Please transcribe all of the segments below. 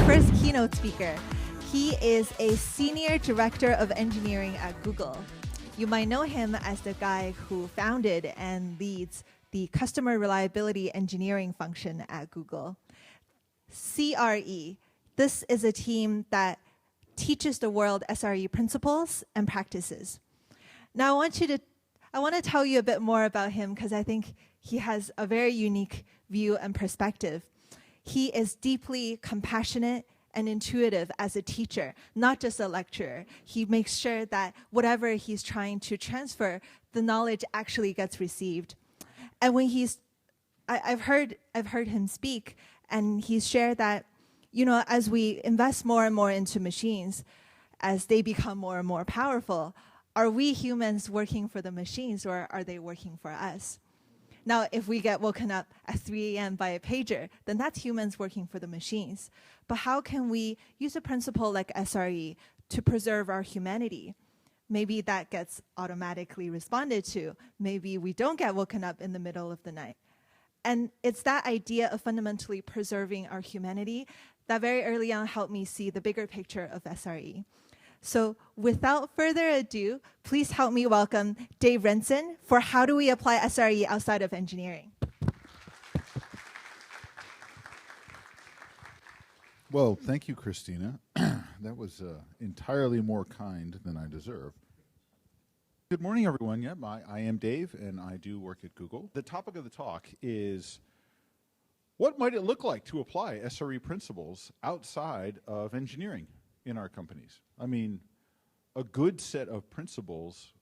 first keynote speaker. He is a senior director of engineering at Google. You might know him as the guy who founded and leads the customer reliability engineering function at Google. CRE. This is a team that teaches the world SRE principles and practices. Now I want to tell you a bit more about him because I think he has a very unique view and perspective. He is deeply compassionate and intuitive as a teacher, not just a lecturer. He makes sure that whatever he's trying to transfer, the knowledge actually gets received. And when I've heard him speak, and he's shared that, as we invest more and more into machines, as they become more and more powerful, are we humans working for the machines, or are they working for us? Now, if we get woken up at 3 a.m. by a pager, then that's humans working for the machines. But how can we use a principle like SRE to preserve our humanity? Maybe that gets automatically responded to. Maybe we don't get woken up in the middle of the night. And it's that idea of fundamentally preserving our humanity that very early on helped me see the bigger picture of SRE. So without further ado, please help me welcome Dave Rensin for How Do We Apply SRE Outside of Engineering? Well, thank you, Christina. That was entirely more kind than I deserve. Good morning, everyone. Yeah, I am Dave, and I do work at Google. The topic of the talk is, what might it look like to apply SRE principles outside of engineering in our companies? I mean, a good set of principles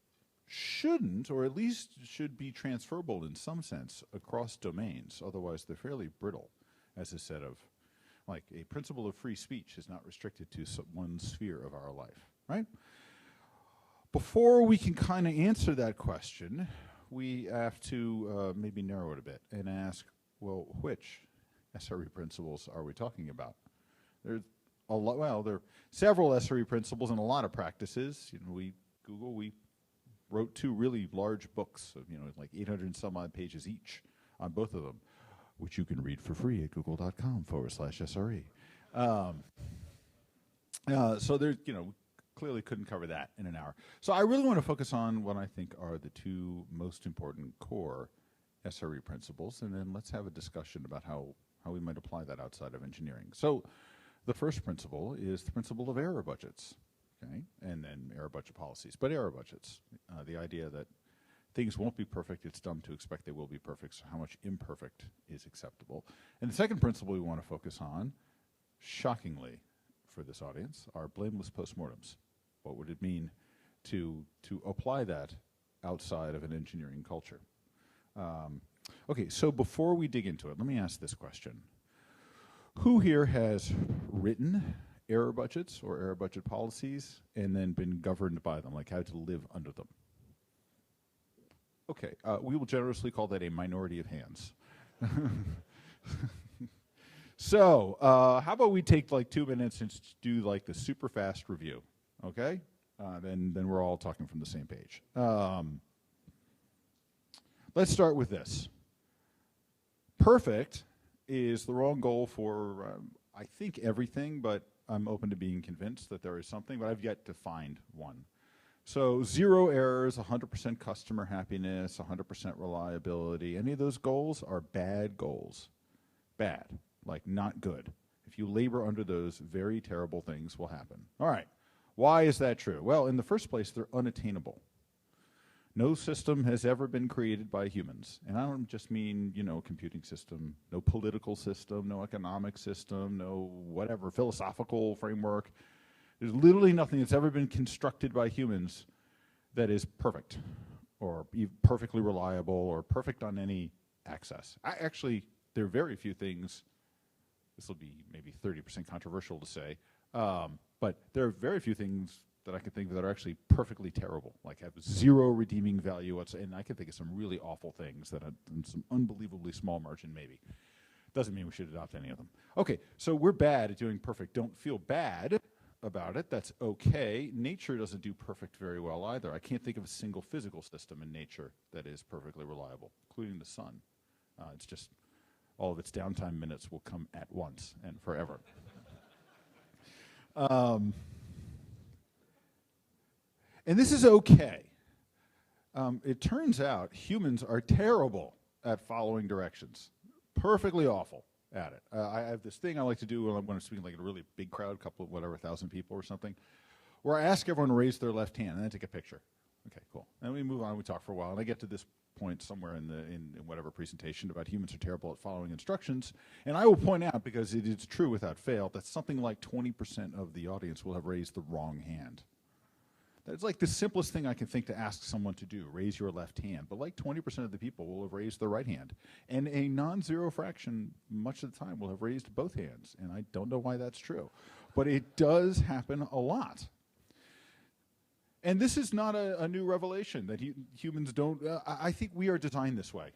shouldn't, or at least should be transferable in some sense across domains. Otherwise, they're fairly brittle as a set of, like a principle of free speech is not restricted to one sphere of our life, right? Before we can kind of answer that question, we have to maybe narrow it a bit and ask, well, which SRE principles are we talking about? There's a lot. Well, there are several SRE principles and a lot of practices. Google, we wrote 2 really large books of, like 800 and some odd pages each on both of them, which you can read for free at google.com/SRE. So there's, clearly couldn't cover that in an hour. So I really want to focus on what I think are the 2 most important core SRE principles, and then let's have a discussion about how we might apply that outside of engineering. So the first principle is the principle of error budgets, okay? And then error budget policies, but error budgets. The idea that things won't be perfect, it's dumb to expect they will be perfect, so how much imperfect is acceptable. And the second principle we want to focus on, shockingly for this audience, are blameless postmortems. What would it mean to apply that outside of an engineering culture? Okay, so before we dig into it, let me ask this question. Who here has written error budgets or error budget policies and then been governed by them, like how to live under them? Okay, we will generously call that a minority of hands. So, how about we take like 2 minutes and do like the super fast review, okay? Then we're all talking from the same page. Let's start with this. Perfect is the wrong goal for, I think, everything, but I'm open to being convinced that there is something, but I've yet to find one. So 0 errors, 100% customer happiness, 100% reliability, any of those goals are bad goals. Bad, like not good. If you labor under those, very terrible things will happen. All right, why is that true? Well, in the first place, they're unattainable. No system has ever been created by humans. And I don't just mean, computing system, no political system, no economic system, no whatever, philosophical framework. There's literally nothing that's ever been constructed by humans that is perfect or perfectly reliable or perfect on any access. Actually, there are very few things, this will be maybe 30% controversial to say, but there are very few things that I can think of that are actually perfectly terrible, like have 0 redeeming value whatsoever. And I can think of some really awful things that are in some unbelievably small margin maybe. Doesn't mean we should adopt any of them. Okay, so we're bad at doing perfect. Don't feel bad about it. That's okay. Nature doesn't do perfect very well either. I can't think of a single physical system in nature that is perfectly reliable, including the sun. It's just all of its downtime minutes will come at once and forever. And this is okay. It turns out humans are terrible at following directions. Perfectly awful at it. I have this thing I like to do when I'm speaking like in a really big crowd, couple of whatever, 1,000 people or something, where I ask everyone to raise their left hand and then take a picture. Okay, cool. And we move on, we talk for a while, and I get to this point somewhere in whatever presentation about humans are terrible at following instructions, and I will point out, because it is true without fail, that something like 20% of the audience will have raised the wrong hand. That's like the simplest thing I can think to ask someone to do, raise your left hand. But like 20% of the people will have raised the right hand. And a non-zero fraction, much of the time, will have raised both hands. And I don't know why that's true. But it does happen a lot. And this is not a new revelation, that humans don't, I think we are designed this way.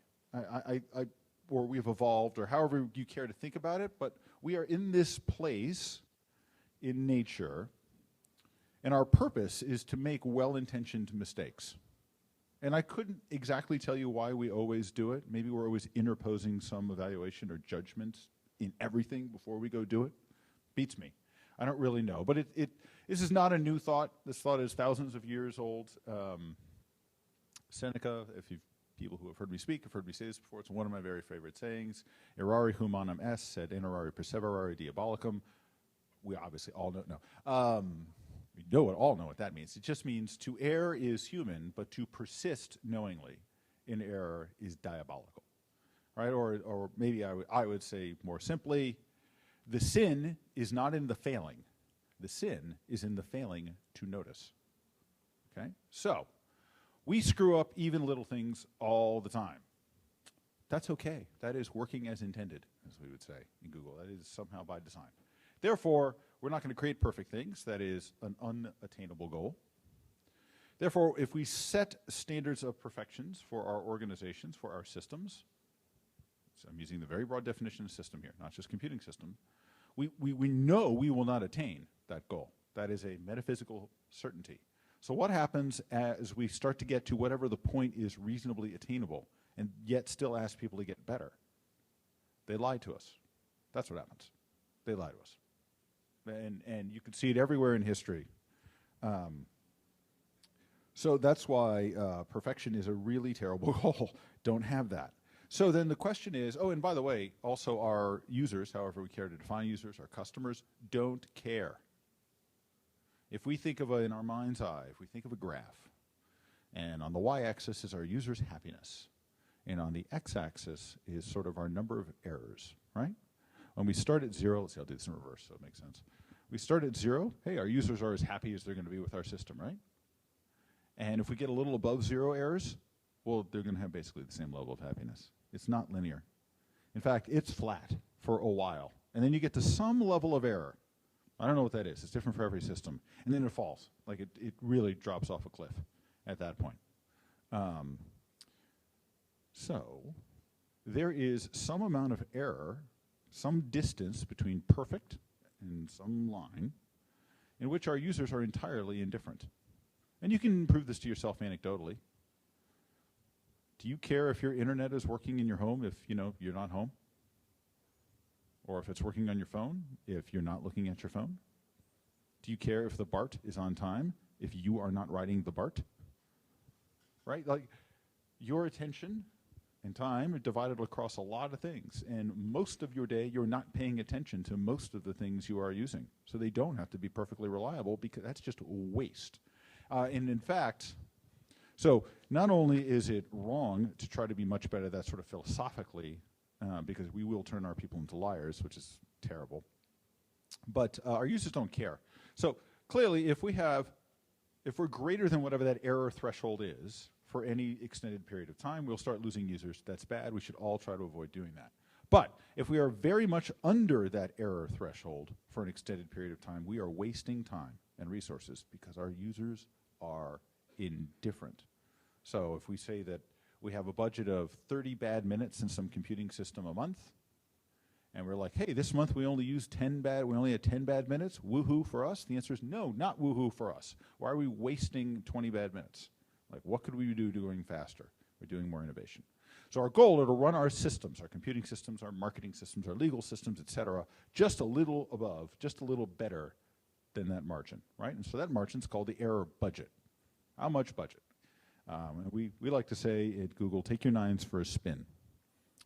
Or we've evolved, or however you care to think about it, but we are in this place in nature. And our purpose is to make well-intentioned mistakes. And I couldn't exactly tell you why we always do it. Maybe we're always interposing some evaluation or judgment in everything before we go do it. Beats me. I don't really know. But this is not a new thought. This thought is thousands of years old. Seneca, people who have heard me speak have heard me say this before. It's one of my very favorite sayings. Errare humanum est, sed inerrare perseverare diabolicum. We obviously all know. We all know what that means. It just means to err is human, but to persist knowingly in error is diabolical, right? Or maybe I would say more simply, the sin is not in the failing. The sin is in the failing to notice, okay? So, we screw up even little things all the time. That's okay. That is working as intended, as we would say in Google. That is somehow by design. Therefore, we're not going to create perfect things. That is an unattainable goal. Therefore, if we set standards of perfections for our organizations, for our systems, so I'm using the very broad definition of system here, not just computing system, we know we will not attain that goal. That is a metaphysical certainty. So what happens as we start to get to whatever the point is reasonably attainable and yet still ask people to get better? They lie to us. That's what happens. They lie to us. And you can see it everywhere in history. So that's why perfection is a really terrible goal. Don't have that. So then the question is, oh, and by the way, also our users, however we care to define users, our customers, don't care. If we think of in our mind's eye, if we think of a graph, and on the y-axis is our users' happiness, and on the x-axis is sort of our number of errors, right? When we start at 0, let's see, I'll do this in reverse so it makes sense. We start at 0, hey, our users are as happy as they're going to be with our system, right? And if we get a little above 0 errors, well, they're going to have basically the same level of happiness. It's not linear. In fact, it's flat for a while. And then you get to some level of error. I don't know what that is. It's different for every system. And then it falls. Like it really drops off a cliff at that point. So there is some amount of error, some distance between perfect and some line in which our users are entirely indifferent. And you can prove this to yourself anecdotally. Do you care if your internet is working in your home if you're not home? Or if it's working on your phone if you're not looking at your phone? Do you care if the BART is on time if you are not riding the BART? Right? Like your attention and time are divided across a lot of things, and most of your day you're not paying attention to most of the things you are using. So they don't have to be perfectly reliable because that's just waste. And in fact, so not only is it wrong to try to be much better at that sort of philosophically, because we will turn our people into liars, which is terrible, but our users don't care. So clearly, if we're greater than whatever that error threshold is for any extended period of time, we'll start losing users. That's bad. We should all try to avoid doing that. But if we are very much under that error threshold for an extended period of time, we are wasting time and resources because our users are indifferent. So if we say that we have a budget of 30 bad minutes in some computing system a month, and we're like, hey, this month we only had 10 bad minutes, woohoo for us? The answer is no, not woohoo for us. Why are we wasting 20 bad minutes? Like, what could we do doing faster? We're doing more innovation. So our goal is to run our systems, our computing systems, our marketing systems, our legal systems, et cetera, just a little above, just a little better than that margin, right? And so that margin's called the error budget. How much budget? And we like to say at Google, take your nines for a spin.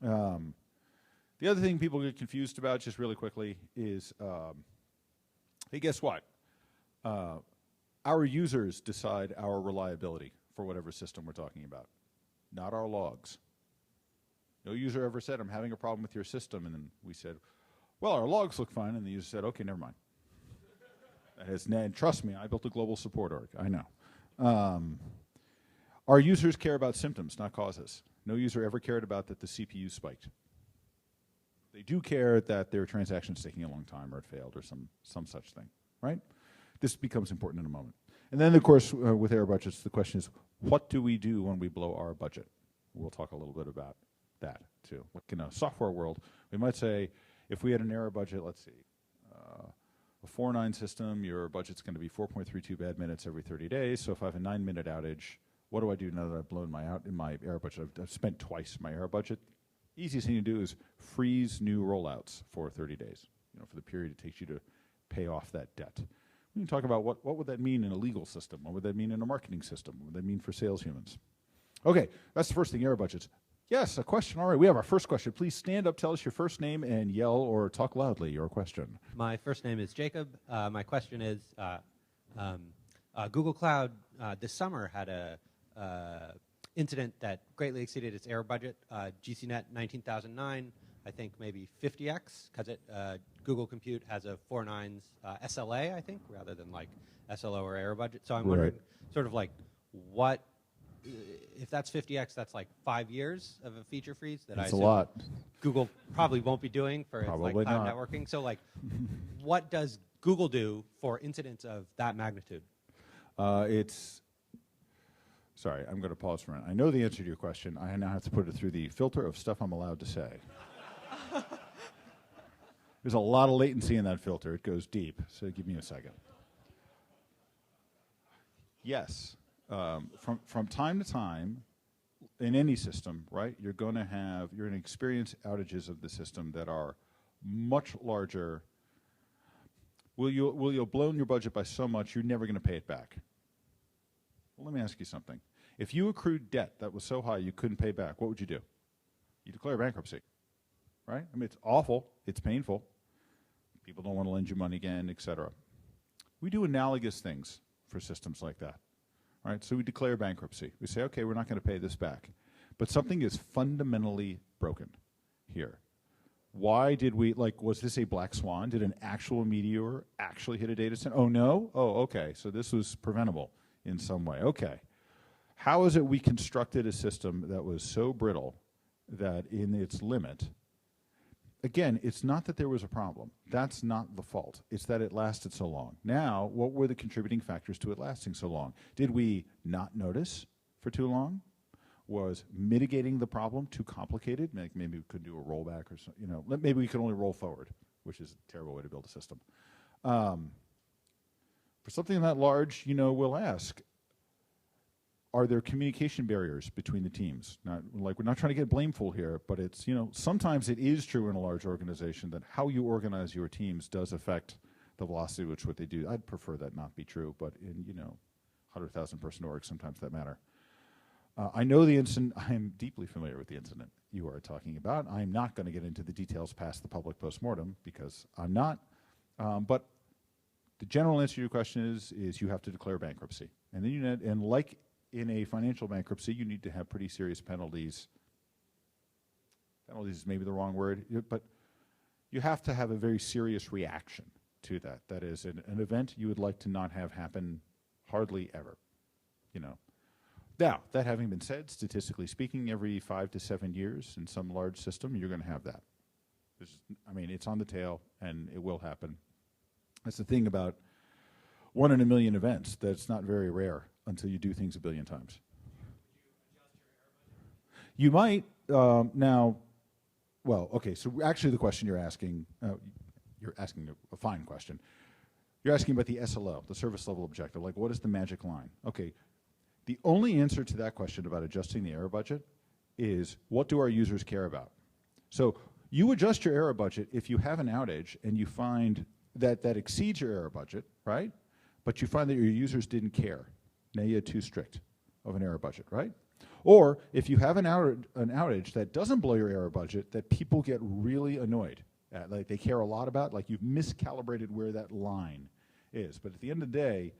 The other thing people get confused about, just really quickly, is, hey, guess what? Our users decide our reliability for whatever system we're talking about, not our logs. No user ever said, I'm having a problem with your system, and then we said, well, our logs look fine, and the user said, okay, never mind. And trust me, I built a global support org, I know. Our users care about symptoms, not causes. No user ever cared about that the CPU spiked. They do care that their transaction's taking a long time, or it failed, or some such thing, right? This becomes important in a moment. And then, of course, with error budgets, the question is, what do we do when we blow our budget? We'll talk a little bit about that, too. Like in a software world, we might say, if we had an error budget, let's see, a 4.9 system, your budget's going to be 4.32 bad minutes every 30 days. So if I have a 9-minute outage, what do I do now that I've blown my error budget? I've spent twice my error budget. Easiest thing to do is freeze new rollouts for 30 days, for the period it takes you to pay off that debt. We can talk about what would that mean in a legal system? What would that mean in a marketing system? What would that mean for sales humans? Okay, that's the first thing, error budgets. Yes, a question. All right, we have our first question. Please stand up, tell us your first name, and yell or talk loudly your question. My first name is Jacob. My question is, Google Cloud this summer had a incident that greatly exceeded its error budget. GCNet 19009, I think maybe 50x, because Google Compute has a 4.9's SLA, I think, rather than like SLO or error budget. So I'm wondering, sort of like, what, if that's 50x, that's like 5 years of a feature freeze that that's a lot. Google probably won't be doing for its like cloud networking. So like, what does Google do for incidents of that magnitude? Sorry, I'm going to pause for a minute. I know the answer to your question. I now have to put it through the filter of stuff I'm allowed to say. There's a lot of latency in that filter. It goes deep, so give me a second. Yes, from time to time, in any system, right, you're going to experience outages of the system that are much larger. Will you have blown your budget by so much you're never going to pay it back? Well, let me ask you something. If you accrued debt that was so high you couldn't pay back, what would you do? You declare bankruptcy, right? I mean, it's awful. It's painful. People don't want to lend you money again, et cetera. We do analogous things for systems like that, right? So we declare bankruptcy. We say, okay, we're not going to pay this back. But something is fundamentally broken here. Why did we, was this a black swan? Did an actual meteor actually hit a data center? Oh, no? Oh, okay. So this was preventable in some way. Okay. How is it we constructed a system that was so brittle that in its limit, again, it's not that there was a problem. That's not the fault. It's that it lasted so long. Now, what were the contributing factors to it lasting so long? Did we not notice for too long? Was mitigating the problem too complicated? Maybe we could do a rollback or something. Maybe we could only roll forward, which is a terrible way to build a system. For something that large, we'll ask, are there communication barriers between the teams? We're not trying to get blameful here, but it's, sometimes it is true in a large organization that how you organize your teams does affect the velocity with which what they do. I'd prefer that not be true, but in, 100,000 person orgs, sometimes that matter. I know the incident. I am deeply familiar with the incident you are talking about. I'm not going to get into the details past the public postmortem because I'm not. But the general answer to your question is you have to declare bankruptcy. And then like in a financial bankruptcy, you need to have pretty serious penalties. Penalties is maybe the wrong word, but you have to have a very serious reaction to that. That is an event you would like to not have happen hardly ever, Now, that having been said, statistically speaking, every 5 to 7 years in some large system, you're going to have that. It's on the tail, and it will happen. That's the thing about 1 in a million events, that's not very rare until you do things a billion times. You might. Okay, so actually the question you're asking a fine question. You're asking about the SLO, the service level objective, like what is the magic line? Okay. The only answer to that question about adjusting the error budget is what do our users care about? So you adjust your error budget if you have an outage and you find that exceeds your error budget, right? But you find that your users didn't care. Now you had too strict of an error budget, right? Or if you have an outage that doesn't blow your error budget, that people get really annoyed at, like they care a lot about, like you've miscalibrated where that line is. But at the end of the day,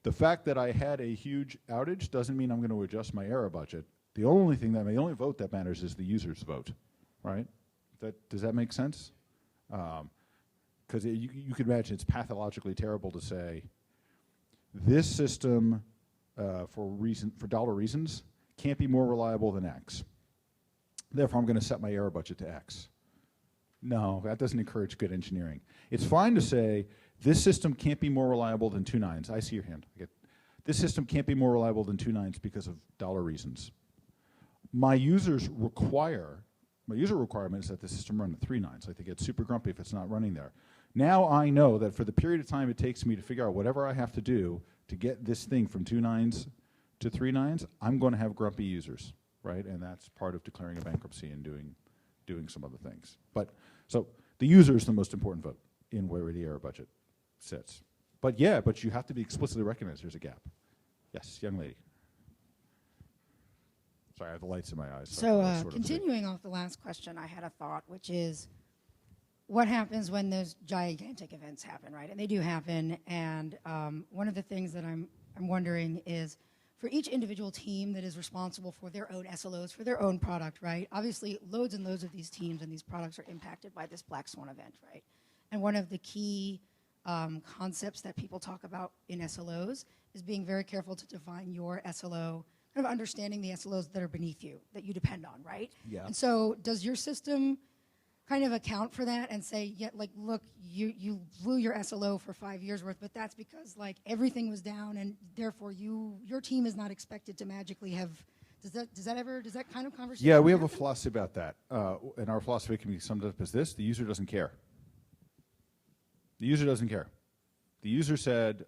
the fact that I had a huge outage doesn't mean I'm going to adjust my error budget. The only vote that matters is the user's vote, right? Does that make sense? Because you can imagine it's pathologically terrible to say, this system, for dollar reasons, can't be more reliable than X. Therefore, I'm going to set my error budget to X. No, that doesn't encourage good engineering. It's fine to say, this system can't be more reliable than 2 nines. I see your hand. This system can't be more reliable than 2 nines because of dollar reasons. My user requirement is that the system run at 3 nines. Like they get super grumpy if it's not running there. Now I know that for the period of time it takes me to figure out whatever I have to do to get this thing from 2 nines to 3 nines, I'm going to have grumpy users, right? And that's part of declaring a bankruptcy and doing some other things. So the user is the most important vote in where the error budget sits. But yeah, but you have to be explicitly recognized there's a gap. Yes, young lady. Sorry, I have the lights in my eyes. So continuing off the last question, I had a thought, which is, what happens when those gigantic events happen, right? And they do happen. And one of the things that I'm wondering is, for each individual team that is responsible for their own SLOs, for their own product, right? Obviously, loads and loads of these teams and these products are impacted by this black swan event, right? And one of the key concepts that people talk about in SLOs is being very careful to define your SLO, kind of understanding the SLOs that are beneath you, that you depend on, right? Yeah. And so does your system kind of account for that and say, yeah, like, look, you blew your SLO for 5 years worth, but that's because like everything was down and therefore your team is not expected to magically have, does that kind of conversation Yeah, we have happen? a philosophy about that. And our philosophy can be summed up as this: the user doesn't care. The user doesn't care. The user said,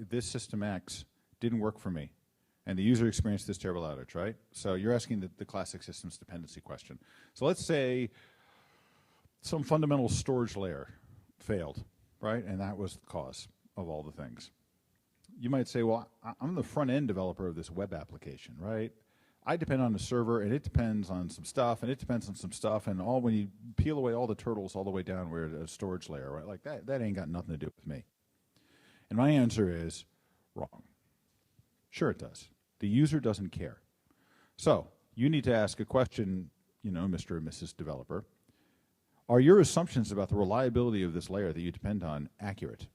this system X didn't work for me. And the user experienced this terrible outage, right? So you're asking the classic systems dependency question. So let's say some fundamental storage layer failed, right? And that was the cause of all the things. You might say, well, I'm the front-end developer of this web application, right? I depend on the server, and it depends on some stuff, and it depends on some stuff, and when you peel away all the turtles all the way down where a storage layer, right? Like that ain't got nothing to do with me. And my answer is wrong. Sure it does. The user doesn't care. So you need to ask a question, Mr. and Mrs. Developer. Are your assumptions about the reliability of this layer that you depend on accurate?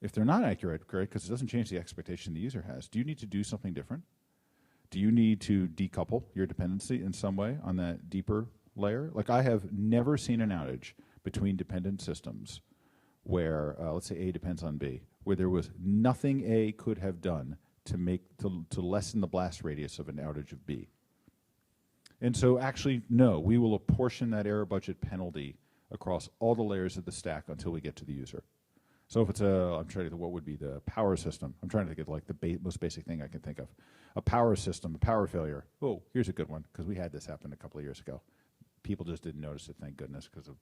If they're not accurate, great, because it doesn't change the expectation the user has. Do you need to do something different? Do you need to decouple your dependency in some way on that deeper layer? Like I have never seen an outage between dependent systems where, let's say A depends on B, where there was nothing A could have done to lessen the blast radius of an outage of B. And so actually, no, we will apportion that error budget penalty across all the layers of the stack until we get to the user. So if it's I'm trying to think what would be the power system. I'm trying to think of like the most basic thing I can think of. A power system, a power failure. Oh, here's a good one, because we had this happen a couple of years ago. People just didn't notice it, thank goodness, because of,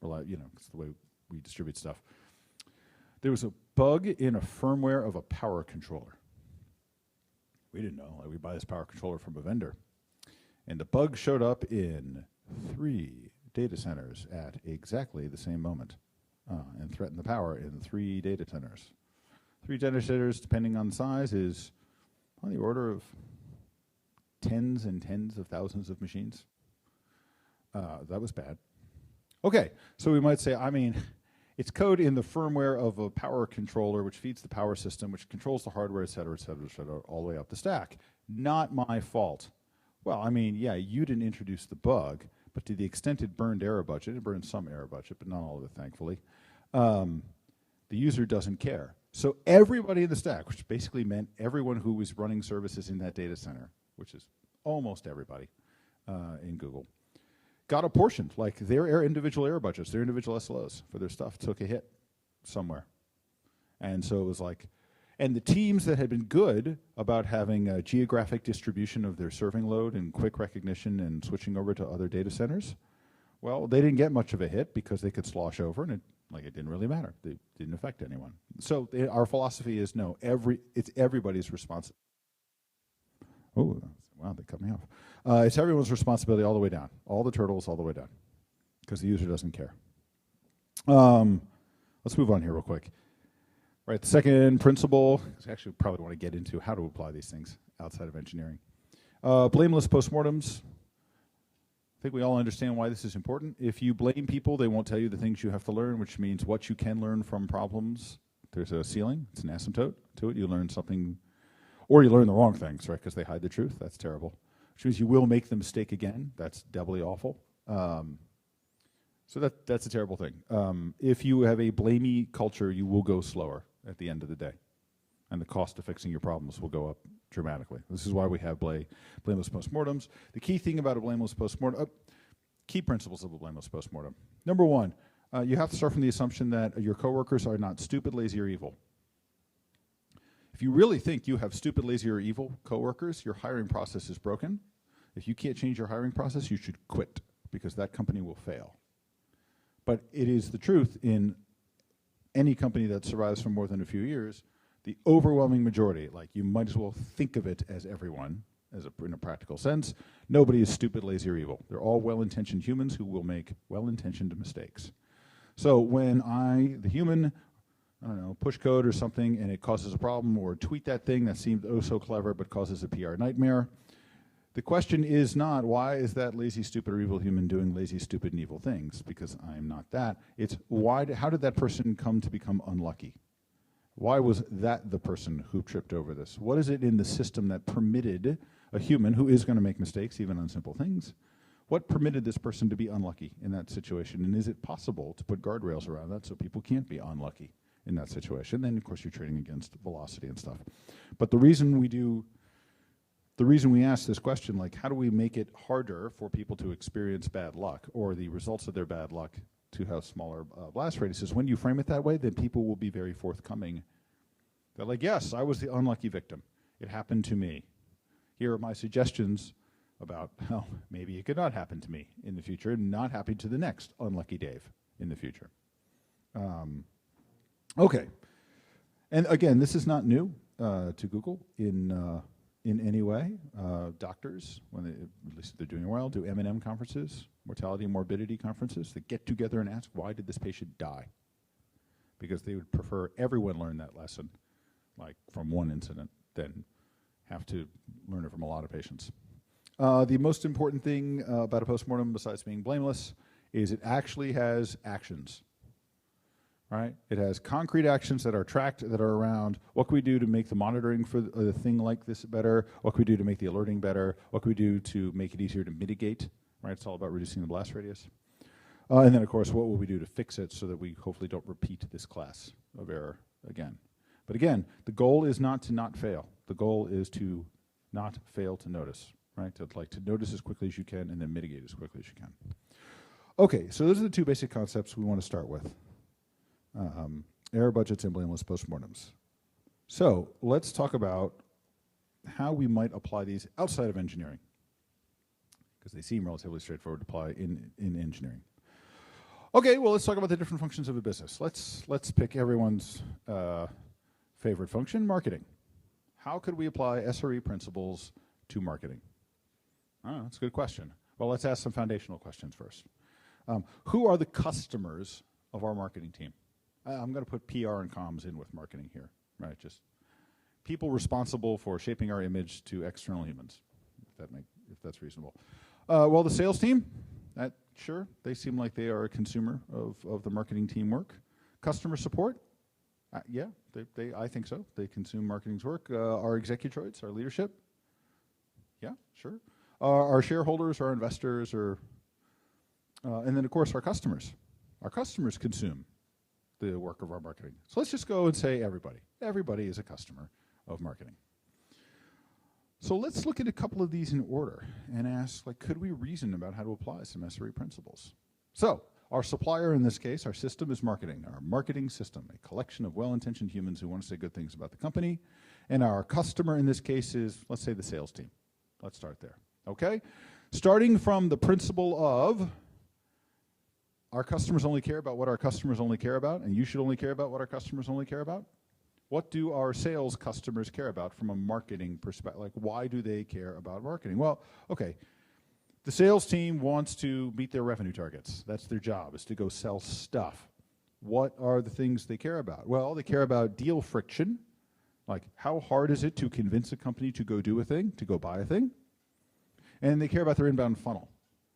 it's the way we distribute stuff. There was a bug in a firmware of a power controller. We didn't know. Like, we buy this power controller from a vendor. And the bug showed up in 3 data centers at exactly the same moment and threatened the power in 3 data centers. 3 data centers, depending on size, is on the order of tens and tens of thousands of machines. That was bad. Okay, so we might say, it's code in the firmware of a power controller which feeds the power system, which controls the hardware, et cetera, et cetera, et cetera, all the way up the stack. Not my fault. Well, yeah, you didn't introduce the bug, but to the extent it burned error budget, it burned some error budget, but not all of it, thankfully, the user doesn't care. So everybody in the stack, which basically meant everyone who was running services in that data center, which is almost everybody in Google, got apportioned, like their individual error budgets, their individual SLOs for their stuff took a hit somewhere. And so it was like, and the teams that had been good about having a geographic distribution of their serving load and quick recognition and switching over to other data centers, well, they didn't get much of a hit because they could slosh over and it Like, it didn't really matter. They didn't affect anyone. So our philosophy is no, it's everybody's responsibility. Oh, wow, they cut me off. It's everyone's responsibility all the way down. All the turtles all the way down. Because the user doesn't care. Let's move on here real quick. Right, the second principle, I actually probably want to get into how to apply these things outside of engineering. Blameless postmortems. I think we all understand why this is important. If you blame people, they won't tell you the things you have to learn, which means what you can learn from problems. There's a ceiling. It's an asymptote to it. You learn something, or you learn the wrong things, right, because they hide the truth. That's terrible. Which means you will make the mistake again. That's doubly awful. So that's a terrible thing. If you have a blamey culture, you will go slower at the end of the day. And the cost of fixing your problems will go up dramatically. This is why we have blameless postmortems. The key thing about a blameless postmortem, key principles of a blameless postmortem. Number one, you have to start from the assumption that your coworkers are not stupid, lazy, or evil. If you really think you have stupid, lazy, or evil coworkers, your hiring process is broken. If you can't change your hiring process, you should quit, because that company will fail. But it is the truth in any company that survives for more than a few years. The overwhelming majority, like, you might as well think of it as everyone, in a practical sense. Nobody is stupid, lazy, or evil. They're all well-intentioned humans who will make well-intentioned mistakes. So when the human, I don't know, push code or something and it causes a problem, or tweet that thing that seemed oh so clever but causes a PR nightmare, the question is not, why is that lazy, stupid, or evil human doing lazy, stupid, and evil things? Because I'm not that. It's how did that person come to become unlucky? Why was that the person who tripped over this? What is it in the system that permitted a human who is going to make mistakes, even on simple things? What permitted this person to be unlucky in that situation? And is it possible to put guardrails around that so people can't be unlucky in that situation? Then, of course, you're trading against velocity and stuff. But the reason we ask this question, like, how do we make it harder for people to experience bad luck, or the results of their bad luck to have smaller blast radiuses? When you frame it that way, then people will be very forthcoming. They're like, yes, I was the unlucky victim. It happened to me. Here are my suggestions about how maybe it could not happen to me in the future, and not happen to the next unlucky Dave in the future. Okay. And again, this is not new to Google in any way. Doctors, at least if they're doing well, do M&M conferences, mortality and morbidity conferences. They get together and ask, why did this patient die? Because they would prefer everyone learn that lesson, like from one incident, than have to learn it from a lot of patients. The most important thing about a postmortem, besides being blameless, is it actually has actions. Right? It has concrete actions that are tracked, that are around what can we do to make the monitoring for the thing like this better? What can we do to make the alerting better? What can we do to make it easier to mitigate? Right? It's all about reducing the blast radius. And then, of course, what will we do to fix it so that we hopefully don't repeat this class of error again? But again, the goal is not to not fail. The goal is to not fail to notice. Right? To notice as quickly as you can and then mitigate as quickly as you can. Okay, so those are the two basic concepts we want to start with. Error budgets and blameless postmortems. So let's talk about how we might apply these outside of engineering, because they seem relatively straightforward to apply in engineering. Okay, well, let's talk about the different functions of a business. Let's pick everyone's favorite function, marketing. How could we apply SRE principles to marketing? That's a good question. Well, let's ask some foundational questions first. Who are the customers of our marketing team? I'm going to put PR and comms in with marketing here, right? Just people responsible for shaping our image to external humans, if that's reasonable. Well, the sales team, sure, they seem like they are a consumer of the marketing team work. Customer support, yeah, I think so. They consume marketing's work. Our executroids, our leadership, yeah, sure. Our shareholders, our investors, and then, of course, our customers. Our customers consume the work of our marketing. So let's just go and say everybody. Everybody is a customer of marketing. So let's look at a couple of these in order and ask, could we reason about how to apply some SRE principles? So our supplier in this case, our system, is marketing. Our marketing system, a collection of well-intentioned humans who want to say good things about the company. And our customer in this case is, let's say, the sales team. Let's start there, okay? Starting from the principle of our customers only care about what our customers only care about, and you should only care about what our customers only care about. What do our sales customers care about from a marketing perspective? Like, why do they care about marketing? Well, okay, the sales team wants to meet their revenue targets. That's their job, is to go sell stuff. What are the things they care about? Well, they care about deal friction. Like, how hard is it to convince a company to go do a thing, to go buy a thing? And they care about their inbound funnel.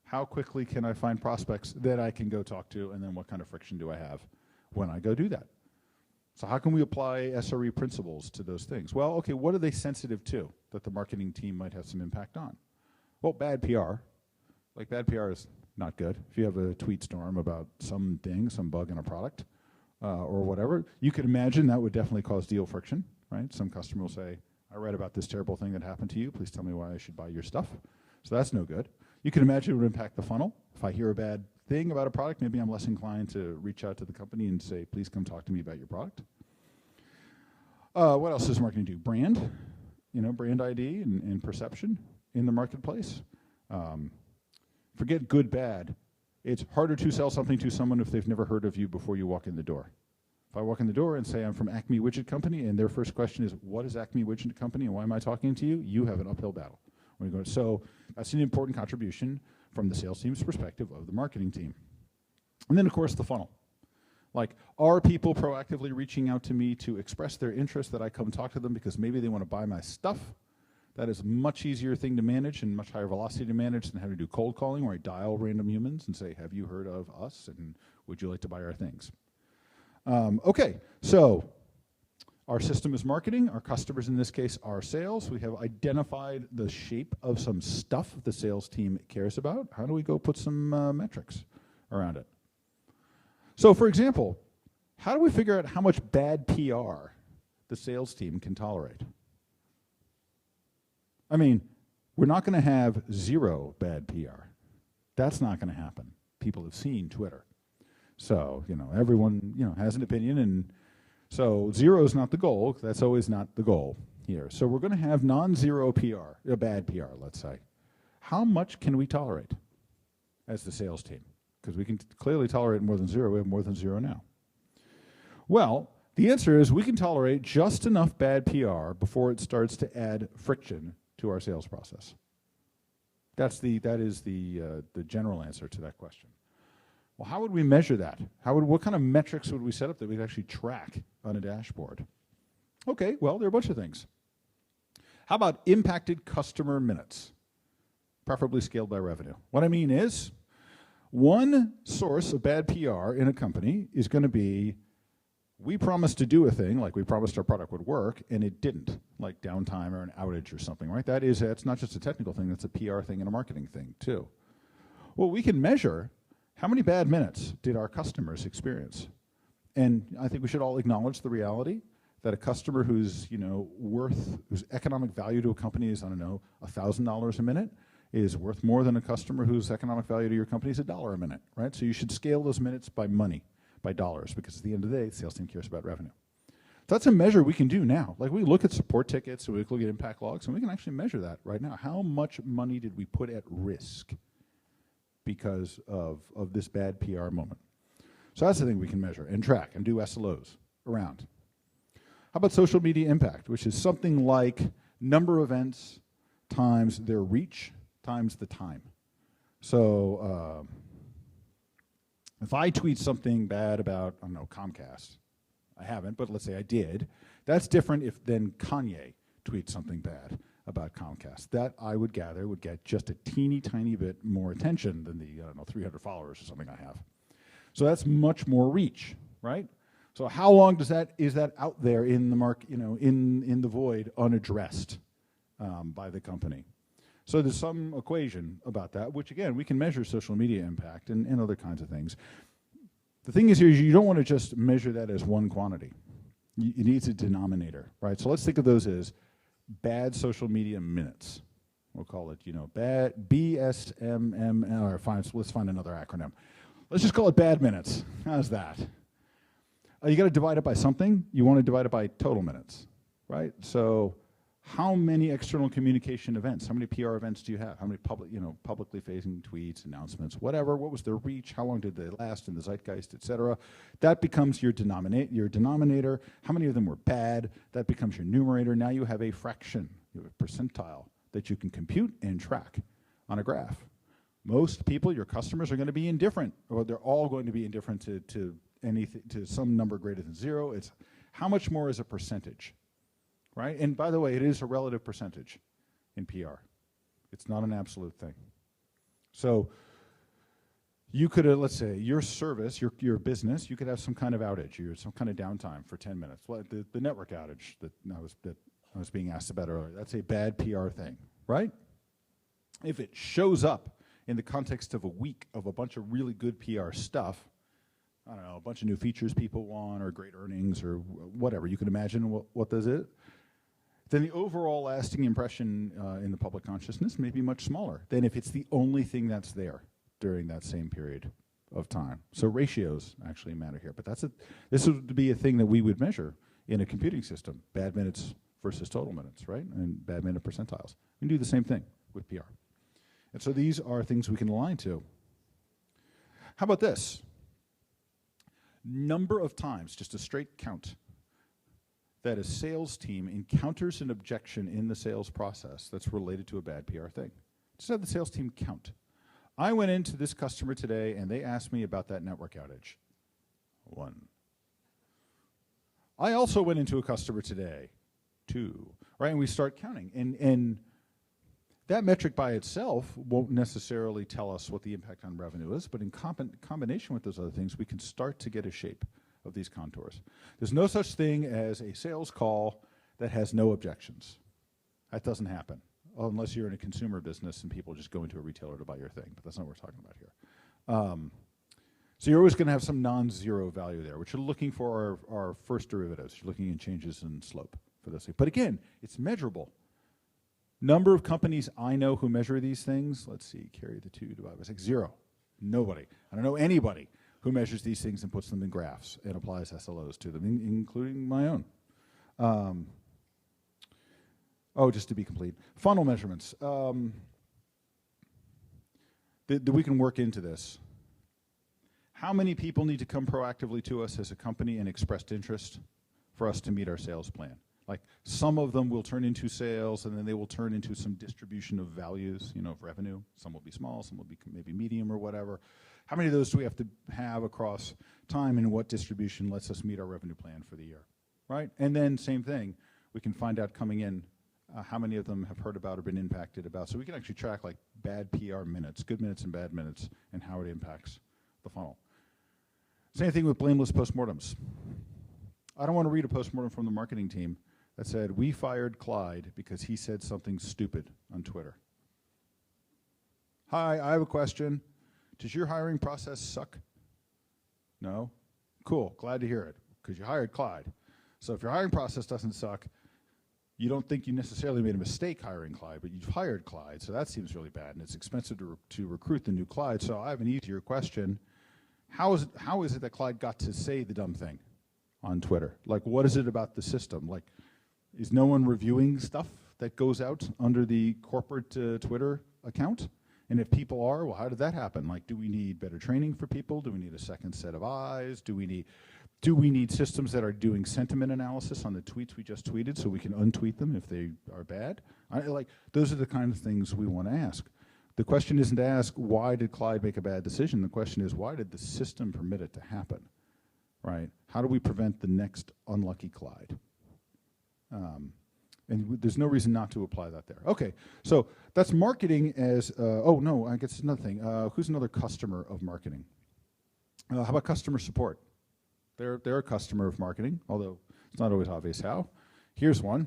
How quickly can I find prospects that I can go talk to, and then what kind of friction do I have when I go do that? So how can we apply SRE principles to those things? Well, okay, what are they sensitive to that the marketing team might have some impact on? Well, bad PR. Like, bad PR is not good. If you have a tweet storm about something, some bug in a product or whatever, you could imagine that would definitely cause deal friction, right? Some customer will say, I read about this terrible thing that happened to you. Please tell me why I should buy your stuff. So that's no good. You can imagine it would impact the funnel. If I hear a bad thing about a product, maybe I'm less inclined to reach out to the company and say, please come talk to me about your product. What else does marketing do? Brand, brand ID and perception in the marketplace. Forget good, bad. It's harder to sell something to someone if they've never heard of you before you walk in the door. If I walk in the door and say I'm from Acme Widget Company, and their first question is, what is Acme Widget Company and why am I talking to you? You have an uphill battle. So that's an important contribution from the sales team's perspective of the marketing team. And then, of course, the funnel. Like, are people proactively reaching out to me to express their interest that I come talk to them because maybe they want to buy my stuff? That is a much easier thing to manage and much higher velocity to manage than having to do cold calling, where I dial random humans and say, have you heard of us and would you like to buy our things? Okay, so our system is marketing. Our customers, in this case, are sales. We have identified the shape of some stuff the sales team cares about. How do we go put some metrics around it? So, for example, how do we figure out how much bad PR the sales team can tolerate? I mean, we're not going to have zero bad PR. That's not going to happen. People have seen Twitter. So, everyone, has an opinion, and so zero is not the goal. That's always not the goal here. So we're going to have non-zero PR, bad PR, let's say. How much can we tolerate as the sales team? Because we can clearly tolerate more than zero. We have more than zero now. Well, the answer is we can tolerate just enough bad PR before it starts to add friction to our sales process. That is the general answer to that question. Well, how would we measure that? What kind of metrics would we set up that we'd actually track on a dashboard? Okay, well, there are a bunch of things. How about impacted customer minutes, preferably scaled by revenue? What I mean is, one source of bad PR in a company is going to be, we promised to do a thing, like we promised our product would work, and it didn't, like downtime or an outage or something, right? It's not just a technical thing, that's a PR thing and a marketing thing, too. Well, we can measure how many bad minutes did our customers experience? And I think we should all acknowledge the reality that a customer whose economic value to a company is, $1,000 a minute, is worth more than a customer whose economic value to your company is $1 a minute, right? So you should scale those minutes by money, by dollars, because at the end of the day, the sales team cares about revenue. So that's a measure we can do now. Like, we look at support tickets, and we look at impact logs, and we can actually measure that right now. How much money did we put at risk because of this bad PR moment? So that's the thing we can measure and track and do SLOs around. How about social media impact, which is something like number of events times their reach times the time. So if I tweet something bad about, Comcast, I haven't, but let's say I did, that's different if then Kanye tweets something bad about Comcast. That, I would gather, would get just a teeny tiny bit more attention than the 300 followers or something I have. So that's much more reach, right? So how long is that out there in the in the void, unaddressed by the company? So there's some equation about that, which again we can measure social media impact and other kinds of things. The thing is here, you don't want to just measure that as one quantity. It needs a denominator, right? So let's think of those as bad social media minutes. We'll call it, bad BSMM, or fine, so let's find another acronym. Let's just call it bad minutes. How's that? You got to divide it by something. You want to divide it by total minutes, right? So How many external communication events? How many PR events do you have? How many publicly facing tweets, announcements, whatever? What was their reach? How long did they last in the zeitgeist, et cetera? That becomes your denominator. How many of them were bad? That becomes your numerator. Now you have a fraction, you have a percentile that you can compute and track on a graph. Most people, your customers, are going to be indifferent, or they're all going to be indifferent to anything, to some number greater than 0. It's how much more is a percentage? Right? And by the way, it is a relative percentage in PR. It's not an absolute thing. So you could, let's say, your service, your business, you could have some kind of outage, some kind of downtime for 10 minutes. Well, the network outage that I was being asked about earlier, that's a bad PR thing, right? If it shows up in the context of a week of a bunch of really good PR stuff, I don't know, a bunch of new features people want, or great earnings, or whatever, you can imagine what does it, then the overall lasting impression in the public consciousness may be much smaller than if it's the only thing that's there during that same period of time. So ratios actually matter here, but this would be a thing that we would measure in a computing system, bad minutes versus total minutes, right? And bad minute percentiles. We can do the same thing with PR. And so these are things we can align to. How about this? Number of times, just a straight count, that a sales team encounters an objection in the sales process that's related to a bad PR thing. Just have the sales team count. I went into this customer today and they asked me about that network outage. 1. I also went into a customer today. 2. Right, and we start counting. And that metric by itself won't necessarily tell us what the impact on revenue is, but in combination with those other things, we can start to get a shape of these contours. There's no such thing as a sales call that has no objections. That doesn't happen, unless you're in a consumer business and people just go into a retailer to buy your thing, but that's not what we're talking about here. So you're always going to have some non-zero value there. What you're looking for are first derivatives. You're looking at changes in slope for this thing. But again, it's measurable. Number of companies I know who measure these things, let's see, carry the 2 divided by 6, 0. Nobody. I don't know anybody who measures these things and puts them in graphs and applies SLOs to them, including my own. Just to be complete. Funnel measurements. We can work into this. How many people need to come proactively to us as a company and expressed interest for us to meet our sales plan? Like, some of them will turn into sales, and then they will turn into some distribution of values, of revenue. Some will be small, some will be maybe medium or whatever. How many of those do we have to have across time, and what distribution lets us meet our revenue plan for the year, right? And then same thing, we can find out coming in how many of them have heard about or been impacted about. So we can actually track like bad PR minutes, good minutes and bad minutes, and how it impacts the funnel. Same thing with blameless postmortems. I don't want to read a postmortem from the marketing team that said, we fired Clyde because he said something stupid on Twitter. Hi, I have a question. Does your hiring process suck? No? Cool, glad to hear it, because you hired Clyde. So if your hiring process doesn't suck, you don't think you necessarily made a mistake hiring Clyde, but you've hired Clyde, so that seems really bad, and it's expensive to recruit the new Clyde. So I have an easier question. How is it that Clyde got to say the dumb thing on Twitter? Like, what is it about the system? Like, is no one reviewing stuff that goes out under the corporate Twitter account? And if people are, well, how did that happen? Like, do we need better training for people? Do we need a second set of eyes? Do we need systems that are doing sentiment analysis on the tweets we just tweeted so we can untweet them if they are bad? Those are the kind of things we want to ask. The question isn't to ask, why did Clyde make a bad decision? The question is, why did the system permit it to happen, right? How do we prevent the next unlucky Clyde? And there's no reason not to apply that there. Okay, so that's marketing as, I guess another thing. Who's another customer of marketing? How about customer support? They're a customer of marketing, although it's not always obvious how. Here's one.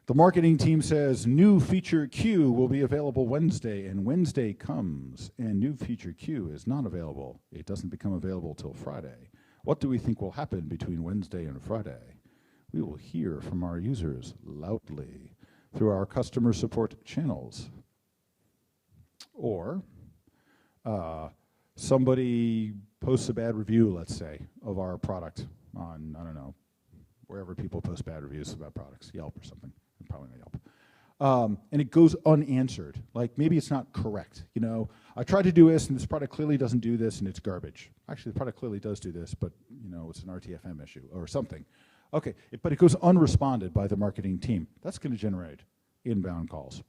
The marketing team says new feature Q will be available Wednesday, and Wednesday comes, and new feature Q is not available. It doesn't become available till Friday. What do we think will happen between Wednesday and Friday? We will hear from our users loudly through our customer support channels. Or somebody posts a bad review, let's say, of our product on, I don't know, wherever people post bad reviews about products, Yelp or something. probably not Yelp. And it goes unanswered. Like, maybe it's not correct. You know, I tried to do this, and this product clearly doesn't do this, and it's garbage. Actually, the product clearly does do this, but, you know, it's an RTFM issue or something. Okay, but it goes unresponded by the marketing team. That's going to generate inbound calls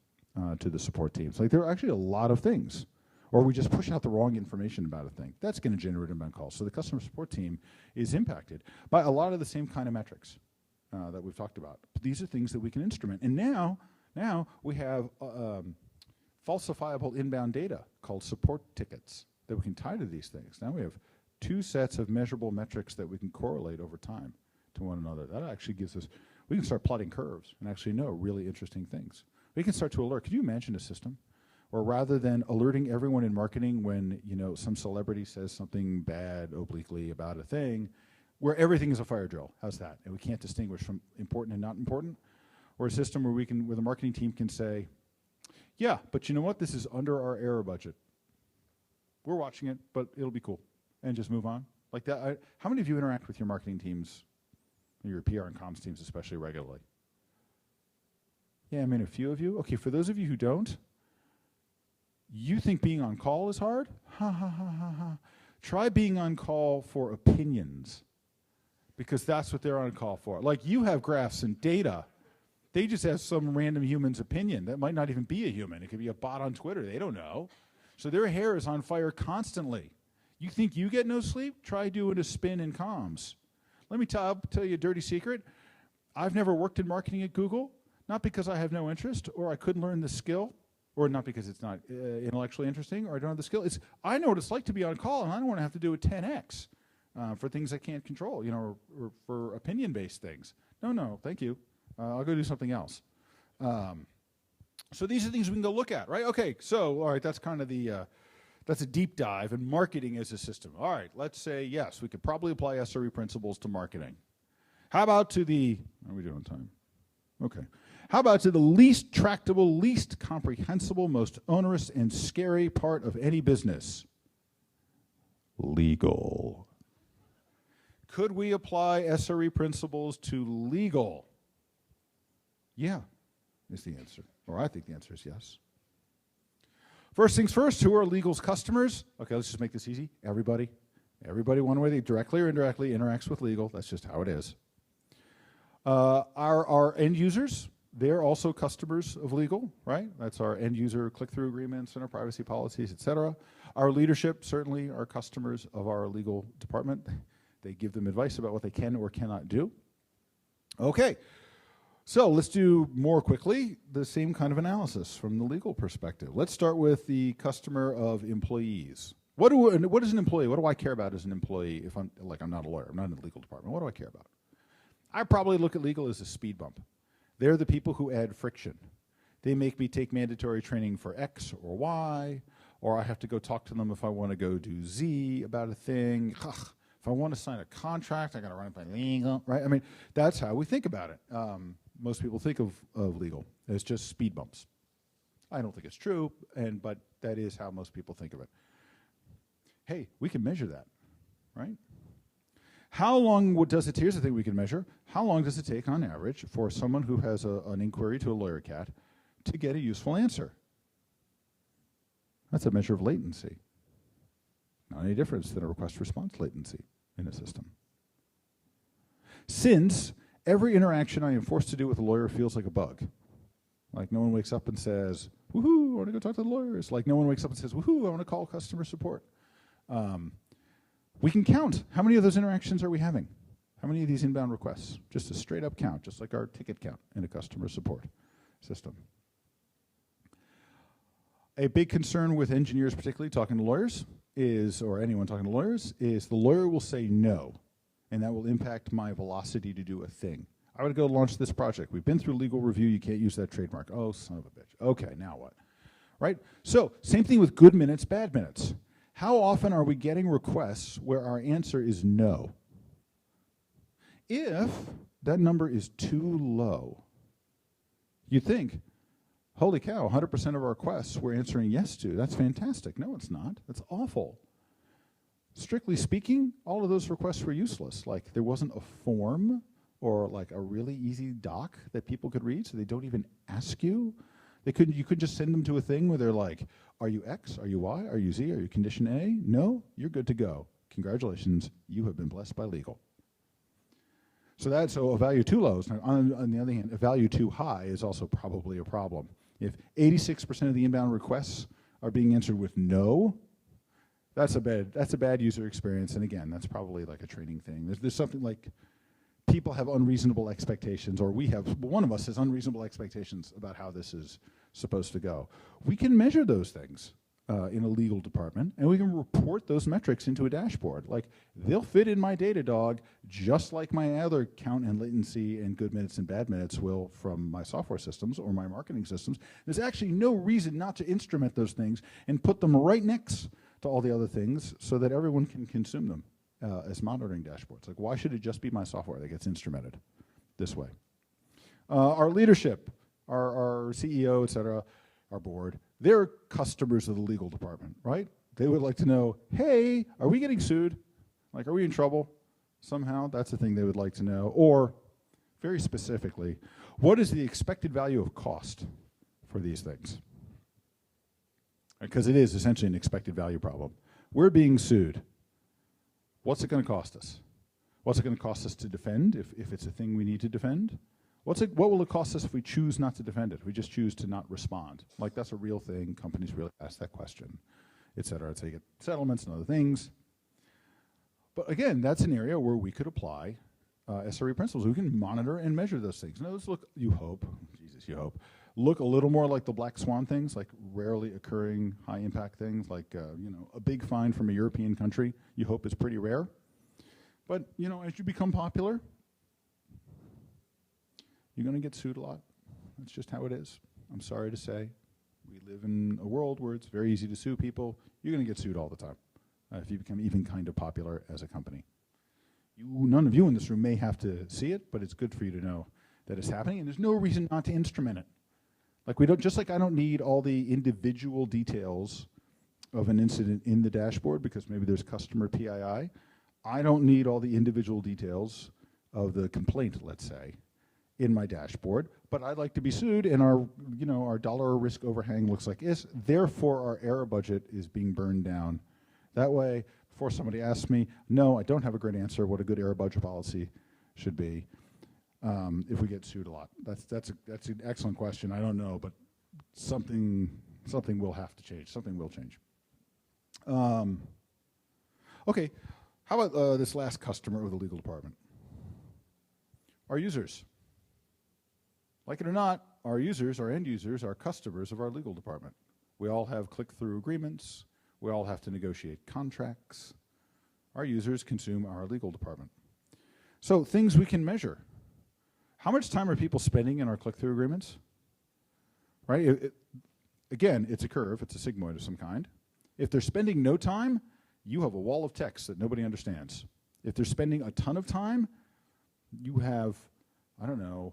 to the support teams. Like, there are actually a lot of things. Or we just push out the wrong information about a thing. That's going to generate inbound calls. So the customer support team is impacted by a lot of the same kind of metrics that we've talked about. But these are things that we can instrument. And now we have falsifiable inbound data called support tickets that we can tie to these things. Now we have 2 sets of measurable metrics that we can correlate over time to one another. That actually gives us, we can start plotting curves and actually know really interesting things. We can start to alert. Could you imagine a system where rather than alerting everyone in marketing when, you know, some celebrity says something bad obliquely about a thing, where everything is a fire drill? How's that? And we can't distinguish from important and not important? Or a system where we can, where the marketing team can say, yeah, but you know what? This is under our error budget. We're watching it, but it'll be cool. And just move on. Like that. How many of you interact with your marketing teams, your PR and comms teams especially, regularly? Yeah, I mean, a few of you. Okay, for those of you who don't, you think being on call is hard? Ha ha ha ha ha. Try being on call for opinions, because that's what they're on call for. Like, you have graphs and data. They just have some random human's opinion. That might not even be a human. It could be a bot on Twitter. They don't know. So their hair is on fire constantly. You think you get no sleep? Try doing a spin in comms. Let me tell you a dirty secret. I've never worked in marketing at Google, not because I have no interest or I couldn't learn the skill, or not because it's not intellectually interesting or I don't have the skill. It's, I know what it's like to be on call, and I don't want to have to do a 10x for things I can't control, you know, or for opinion-based things. No, thank you. I'll go do something else. So these are things we can go look at, right? Okay, so, all right, that's kind of the, that's a deep dive in marketing as a system. All right, let's say, yes, we could probably apply SRE principles to marketing. How about to the, are we doing time? Okay. How about to the least tractable, least comprehensible, most onerous and scary part of any business? Legal. Could we apply SRE principles to legal? Yeah, is the answer. Or I think the answer is yes. First things first, who are legal's customers? Okay, let's just make this easy. Everybody. Everybody, one way, directly or indirectly, interacts with legal. That's just how it is. Our end users, they're also customers of legal, right? That's our end user click-through agreements and our privacy policies, et cetera. Our leadership certainly are customers of our legal department. They give them advice about what they can or cannot do. Okay, so let's do more quickly the same kind of analysis from the legal perspective. Let's start with the customer of employees. What is an employee? What do I care about as an employee if I'm not a lawyer, I'm not in the legal department? What do I care about? I probably look at legal as a speed bump. They're the people who add friction. They make me take mandatory training for X or Y, or I have to go talk to them if I want to go do Z about a thing. Ugh. If I want to sign a contract, I got to run it by legal, right? I mean, that's how we think about it. Most people think of legal as just speed bumps. I don't think it's true, but that is how most people think of it. Hey, we can measure that, right? How long does it, here's the thing we can measure, how long does it take on average for someone who has an inquiry to a lawyer cat to get a useful answer? That's a measure of latency. Not any difference than a request-response latency in a system. Since every interaction I am forced to do with a lawyer feels like a bug, like no one wakes up and says, woohoo, I want to go talk to the lawyers. Like no one wakes up and says, woohoo, I want to call customer support. We can count how many of those interactions are we having? How many of these inbound requests? Just a straight up count, just like our ticket count in a customer support system. A big concern with engineers, particularly talking to lawyers, or anyone talking to lawyers, is the lawyer will say no, and that will impact my velocity to do a thing. I would go launch this project. We've been through legal review. You can't use that trademark. Oh, son of a bitch. Okay, now what? Right? So, same thing with good minutes, bad minutes. How often are we getting requests where our answer is no? If that number is too low, you think, holy cow, 100% of our requests we're answering yes to. That's fantastic. No, it's not. That's awful. Strictly speaking, all of those requests were useless. Like there wasn't a form or like a really easy doc that people could read so they don't even ask you. You could just send them to a thing where they're like, are you X, are you Y, are you Z, are you condition A? No, you're good to go. Congratulations, you have been blessed by legal. So a value too low is not, on the other hand, a value too high is also probably a problem. If 86% of the inbound requests are being answered with no, that's a bad user experience. And again, that's probably like a training thing. There's something like people have unreasonable expectations, or one of us has unreasonable expectations about how this is supposed to go. We can measure those things in a legal department, and we can report those metrics into a dashboard. Like, they'll fit in my Datadog just like my other count and latency and good minutes and bad minutes will from my software systems or my marketing systems. There's actually no reason not to instrument those things and put them right next to all the other things so that everyone can consume them as monitoring dashboards. Like, why should it just be my software that gets instrumented this way? Our leadership, our CEO, et cetera, our board, they're customers of the legal department, right? They would like to know, hey, are we getting sued? Like, are we in trouble somehow? That's the thing they would like to know. Or, very specifically, what is the expected value of cost for these things? Because it is essentially an expected value problem. We're being sued. What's it going to cost us? What's it going to cost us to defend if it's a thing we need to defend? What will it cost us if we choose not to defend it? If we just choose to not respond? Like, that's a real thing. Companies really ask that question, et cetera. So you get settlements and other things. But again, that's an area where we could apply SRE principles. We can monitor and measure those things. Now, those look, you hope, look a little more like the black swan things, like rarely occurring high impact things, like a big fine from a European country you hope is pretty rare. But as you become popular, you're going to get sued a lot. That's just how it is. I'm sorry to say. We live in a world where it's very easy to sue people. You're going to get sued all the time if you become even kind of popular as a company. None of you in this room may have to see it, but it's good for you to know that it's happening, and there's no reason not to instrument it. Like, just like I don't need all the individual details of an incident in the dashboard because maybe there's customer PII, I don't need all the individual details of the complaint, let's say, in my dashboard, but I'd like to be sued, and our dollar risk overhang looks like this. Therefore, our error budget is being burned down. That way, before somebody asks me, no, I don't have a great answer what a good error budget policy should be if we get sued a lot. That's an excellent question. I don't know, but something will have to change. Something will change. Okay, how about this last customer of the legal department? Our users. Like it or not, our users, our end users, are customers of our legal department. We all have click-through agreements. We all have to negotiate contracts. Our users consume our legal department. So things we can measure. How much time are people spending in our click-through agreements? Right? Again, it's a curve. It's a sigmoid of some kind. If they're spending no time, you have a wall of text that nobody understands. If they're spending a ton of time, you have, I don't know,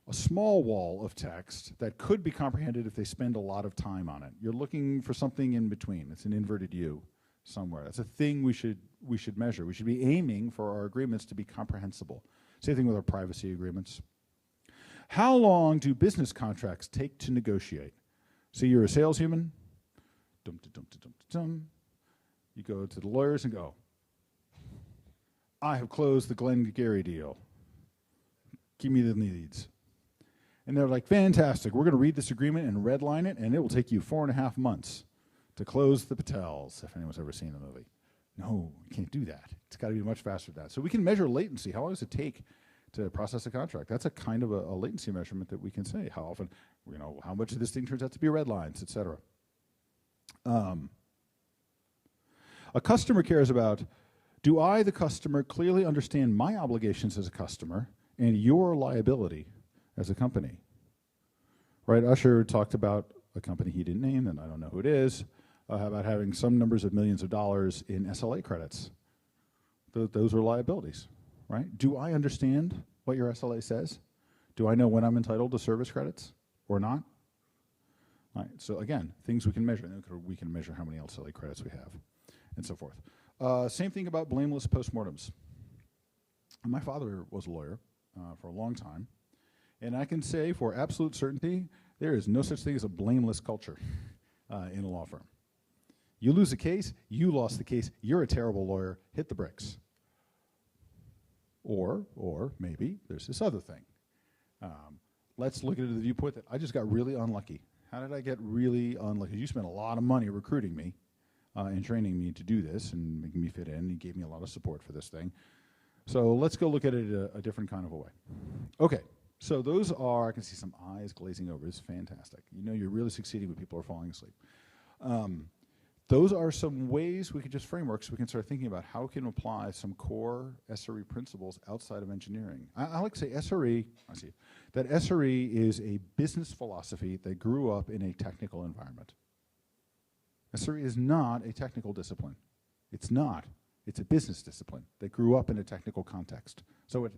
a small wall of text that could be comprehended if they spend a lot of time on it. You're looking for something in between. It's an inverted U somewhere. That's a thing we should measure. We should be aiming for our agreements to be comprehensible. Same thing with our privacy agreements. How long do business contracts take to negotiate? So you're a saleshuman. You go to the lawyers and go, I have closed the Glengarry deal. Give me the leads. And they're like, fantastic, we're going to read this agreement and redline it, and it will take you 4.5 months to close the Patels, if anyone's ever seen the movie. No, you can't do that. It's got to be much faster than that. So we can measure latency. How long does it take to process a contract? That's a kind of a latency measurement that we can say. How often, how much of this thing turns out to be red lines, et cetera. A customer cares about, do I, the customer, clearly understand my obligations as a customer and your liability as a company? Right, Usher talked about a company he didn't name, and I don't know who it is, about having some numbers of millions of dollars in SLA credits. Those are liabilities, right? Do I understand what your SLA says? Do I know when I'm entitled to service credits or not? All right, so again, things we can measure. We can measure how many SLA credits we have and so forth. Same thing about blameless postmortems. My father was a lawyer. for a long time. And I can say for absolute certainty, there is no such thing as a blameless culture in a law firm. You lose a case, you lost the case, you're a terrible lawyer, hit the bricks. Or maybe there's this other thing. Let's look at it to the viewpoint that I just got really unlucky. How did I get really unlucky? You spent a lot of money recruiting me and training me to do this and making me fit in. You gave me a lot of support for this thing. So let's go look at it a different kind of a way. Okay, so those are, I can see some eyes glazing over. It's fantastic. You know you're really succeeding when people are falling asleep. Those are some ways we could just frameworks. We can start thinking about how we can apply some core SRE principles outside of engineering. I like to say SRE, that SRE is a business philosophy that grew up in a technical environment. SRE is not a technical discipline. It's not. It's a business discipline that grew up in a technical context. So it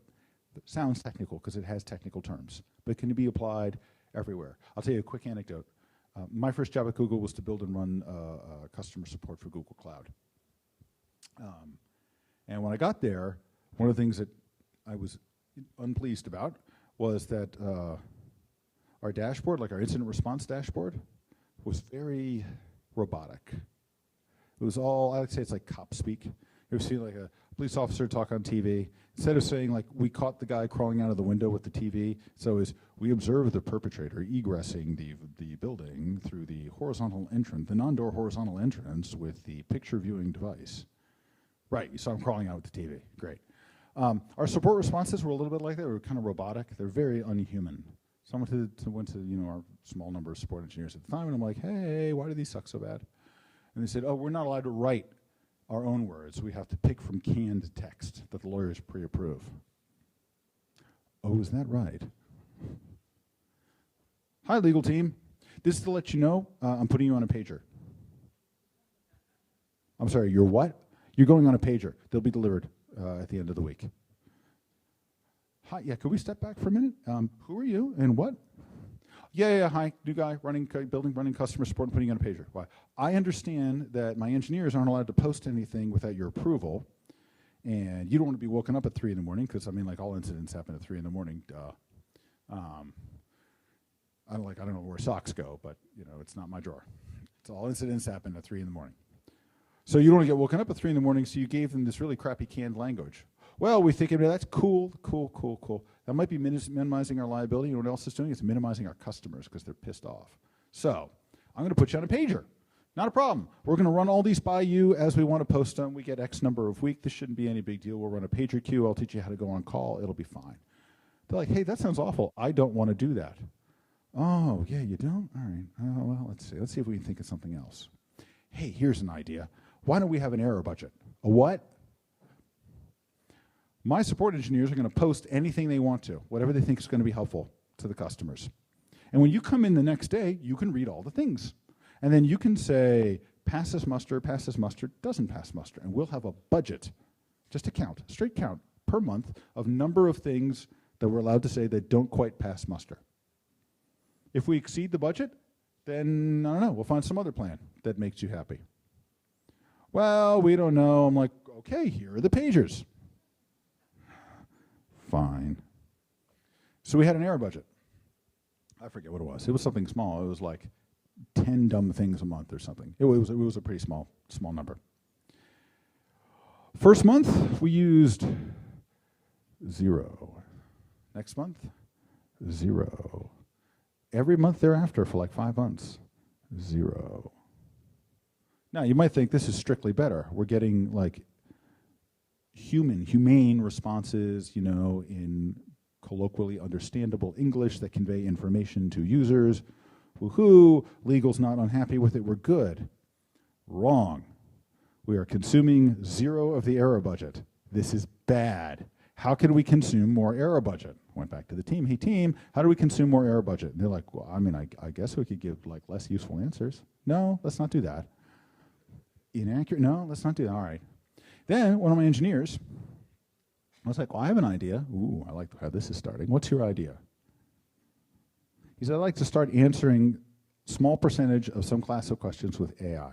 sounds technical because it has technical terms, but it can be applied everywhere. I'll tell you a quick anecdote. My first job at Google was to build and run customer support for Google Cloud. And when I got there, one of the things that I was unpleased about was that our dashboard, like our incident response dashboard, was very robotic. It was all, I would say it's like cop speak. You ever see like a police officer talk on TV? Instead of saying like, we caught the guy crawling out of the window with the TV, so is we observed the perpetrator egressing the building through the horizontal entrance, the non-door horizontal entrance with the picture viewing device. Right, you saw him crawling out with the TV, great. Our support responses were a little bit like that. They were kind of robotic. They're very unhuman. So I went to our small number of support engineers at the time, and I'm like, hey, why do these suck so bad? And they said, oh, we're not allowed to write our own words. We have to pick from canned text that the lawyers pre-approve. Oh, is that right? Hi, legal team. This is to let you know I'm putting you on a pager. I'm sorry, you're what? You're going on a pager. They'll be delivered at the end of the week. Hi, yeah, could we step back for a minute? Who are you and what? Yeah, hi, new guy, running customer support and putting you on a pager. Why? I understand that my engineers aren't allowed to post anything without your approval, and you don't want to be woken up at 3 in the morning, because I mean, like all incidents happen at 3 in the morning, duh. I don't know where socks go, but it's not my drawer. It's all incidents happen at 3 in the morning. So you don't want to get woken up at 3 in the morning, so you gave them this really crappy canned language. Well, we think that's cool. That might be minimizing our liability. You know what else it's doing? It's minimizing our customers because they're pissed off. So I'm going to put you on a pager. Not a problem. We're going to run all these by you as we want to post them. We get X number of week. This shouldn't be any big deal. We'll run a pager queue. I'll teach you how to go on call. It'll be fine. They're like, hey, that sounds awful. I don't want to do that. Oh, yeah, you don't? All right. Well, let's see. Let's see if we can think of something else. Hey, here's an idea. Why don't we have an error budget? A what? My support engineers are going to post anything they want to, whatever they think is going to be helpful to the customers. And when you come in the next day, you can read all the things. And then you can say, passes muster, doesn't pass muster. And we'll have a budget, just a count, straight count, per month of number of things that we're allowed to say that don't quite pass muster. If we exceed the budget, then, I don't know, we'll find some other plan that makes you happy. Well, we don't know. I'm like, okay, here are the pagers. Fine. So we had an error budget. I forget what it was. It was something small. It was like 10 dumb things a month or something. It was a pretty small number. First month, we used 0. Next month, 0. Every month thereafter for like 5 months, 0. Now, you might think this is strictly better. We're getting like humane responses, in colloquially understandable English that convey information to users. Woohoo, legal's not unhappy with it, we're good. Wrong. We are consuming 0 of the error budget. This is bad. How can we consume more error budget? Went back to the team. Hey team, how do we consume more error budget? And they're like, well, I mean, I guess we could give like less useful answers. No, let's not do that. Inaccurate? No, let's not do that. All right. Then one of my engineers, I was like, well, I have an idea. Ooh, I like how this is starting. What's your idea? He said, I'd like to start answering small percentage of some class of questions with AI.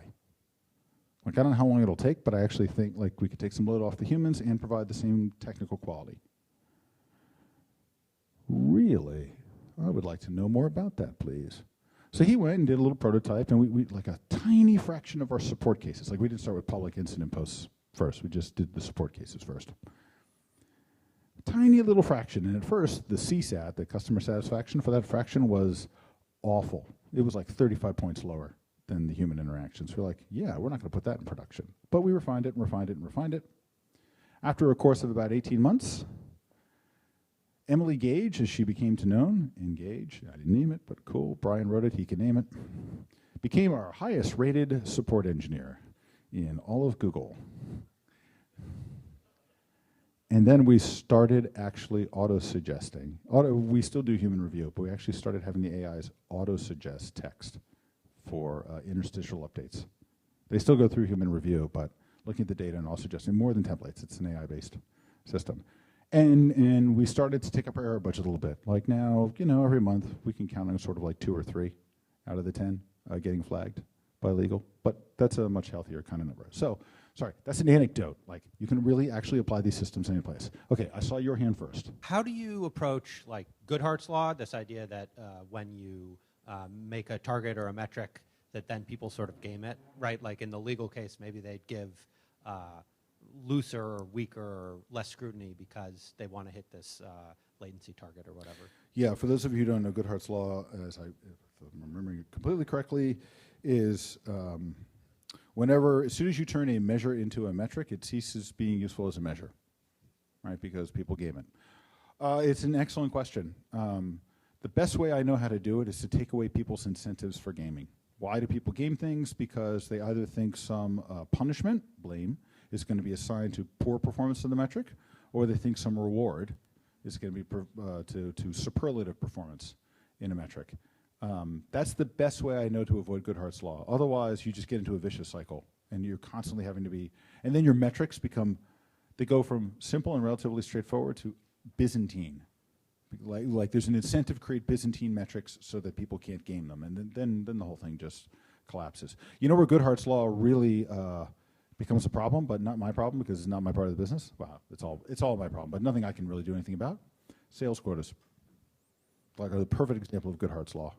Like, I don't know how long it'll take, but I actually think like we could take some load off the humans and provide the same technical quality. I would like to know more about that, please. So he went and did a little prototype, and we like a tiny fraction of our support cases. Like we didn't start with public incident posts first. We just did the support cases first. Tiny little fraction. And at first, the CSAT, the customer satisfaction for that fraction, was awful. It was like 35 points lower than the human interactions. We're like, yeah, we're not going to put that in production. But we refined it and refined it and refined it. After a course of about 18 months, Emily Gage, as she became to known, Engage, I didn't name it, but cool, Brian wrote it, he can name it, became our highest rated support engineer in all of Google. And then we started actually auto-suggesting. We still do human review, but we actually started having the AIs auto-suggest text for interstitial updates. They still go through human review, but looking at the data and auto-suggesting more than templates. It's an AI-based system. And we started to take up our error budget a little bit. Like now, every month we can count on sort of like 2 or 3 out of the 10 getting flagged by legal. But that's a much healthier kind of number. So, sorry, that's an anecdote. Like, you can really actually apply these systems any place. Okay, I saw your hand first. How do you approach like Goodhart's law, this idea that when you make a target or a metric, that then people sort of game it, right? Like in the legal case, maybe they'd give looser or weaker or less scrutiny because they want to hit this latency target or whatever. Yeah, for those of you who don't know, Goodhart's law, if I'm remembering it completely correctly, is as soon as you turn a measure into a metric, it ceases being useful as a measure, right? Because people game it. It's an excellent question. The best way I know how to do it is to take away people's incentives for gaming. Why do people game things? Because they either think some punishment, blame, is going to be assigned to poor performance of the metric, or they think some reward is going to be to superlative performance in a metric. That's the best way I know to avoid Goodhart's law. Otherwise, you just get into a vicious cycle, and you're constantly having to be, and then your metrics they go from simple and relatively straightforward to Byzantine. Like there's an incentive to create Byzantine metrics so that people can't game them, and then the whole thing just collapses. You know where Goodhart's law really becomes a problem, but not my problem because it's not my part of the business? Wow, it's all my problem, but nothing I can really do anything about. Sales quotas, like, are the perfect example of Goodhart's law.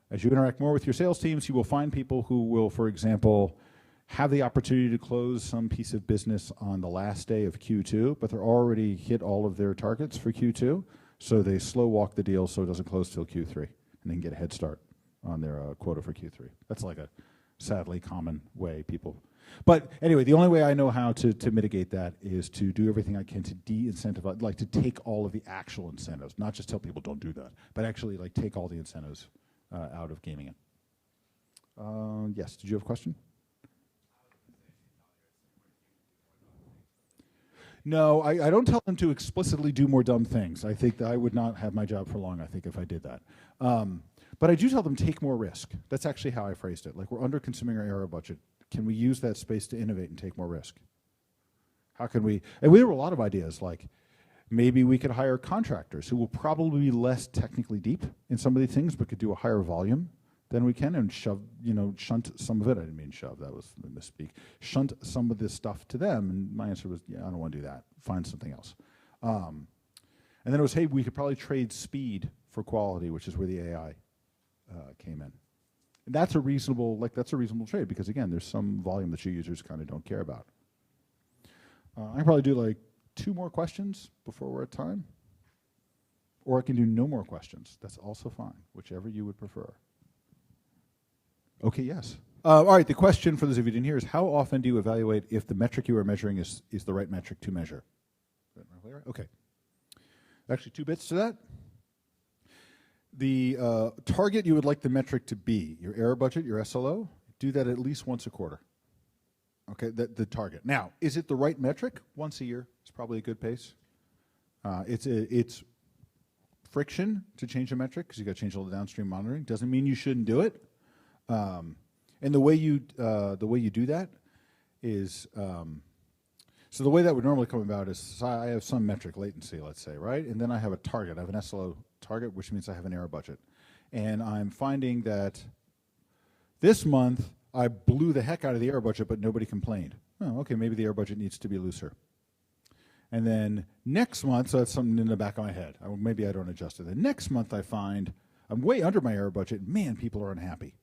As you interact more with your sales teams, you will find people who will, for example, have the opportunity to close some piece of business on the last day of Q2, but they're already hit all of their targets for Q2, so they slow walk the deal so it doesn't close till Q3, and they can get a head start on their quota for Q3. That's like a sadly common way people. But anyway, the only way I know how to mitigate that is to do everything I can to de-incentivize, like to take all of the actual incentives, not just tell people don't do that, but actually like take all the incentives out of gaming it. Yes, did you have a question? No, I don't tell them to explicitly do more dumb things. I think that I would not have my job for long, I think, if I did that. But I do tell them take more risk. That's actually how I phrased it. Like, we're under-consuming our error budget. Can we use that space to innovate and take more risk? How can we? And there were a lot of ideas, like maybe we could hire contractors who will probably be less technically deep in some of these things, but could do a higher volume than we can, and shunt some of it. I didn't mean shove, that was a misspeak. Shunt some of this stuff to them, and my answer was, yeah, I don't want to do that. Find something else. And then it was, hey, we could probably trade speed for quality, which is where the AI came in. And that's a reasonable trade, because again, there's some volume that your users kind of don't care about. I can probably do like 2 more questions before we're at time. Or I can do no more questions. That's also fine, whichever you would prefer. Okay, yes. All right, the question for those of you who didn't hear is, how often do you evaluate if the metric you are measuring is the right metric to measure? Okay. Actually, 2 bits to that. The target you would like the metric to be, your error budget, your SLO, do that at least once a quarter. Okay, the target. Now, is it the right metric? Once a year is probably a good pace. It's friction to change a metric, because you got to change all the downstream monitoring. Doesn't mean you shouldn't do it. And the way you do that is, so the way that would normally come about is, so I have some metric, latency, let's say, right? And then I have a target. I have an SLO target, which means I have an error budget. And I'm finding that this month I blew the heck out of the error budget, but nobody complained. Oh, okay, maybe the error budget needs to be looser. And then next month, so that's something in the back of my head. Maybe I don't adjust it. The next month I find I'm way under my error budget. Man, people are unhappy.